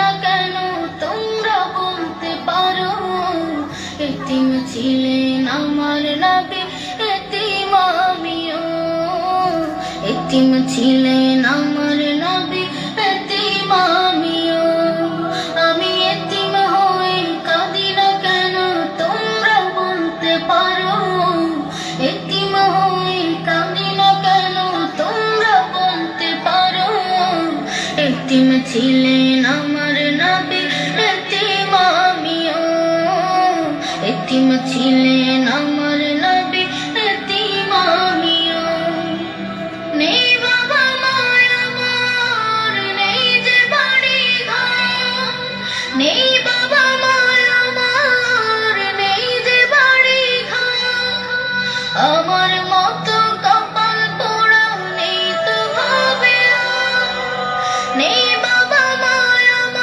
না কেন তোমরা বলতে পারো, এতিম ছিলেন আমার নবী, এতিম আমিও। এতিম ছিলেন আমার নবী, এতিম আমিও। আমি এতিম হয়ে কাঁদি না কেন তোমরা বলতে পারো, এতিম হয়ে কাঁদি না কেন তোমরা বলতে পারো। এতিম ছিলেন আমার নবী, এতিম আমিও। এতিম ছিলেন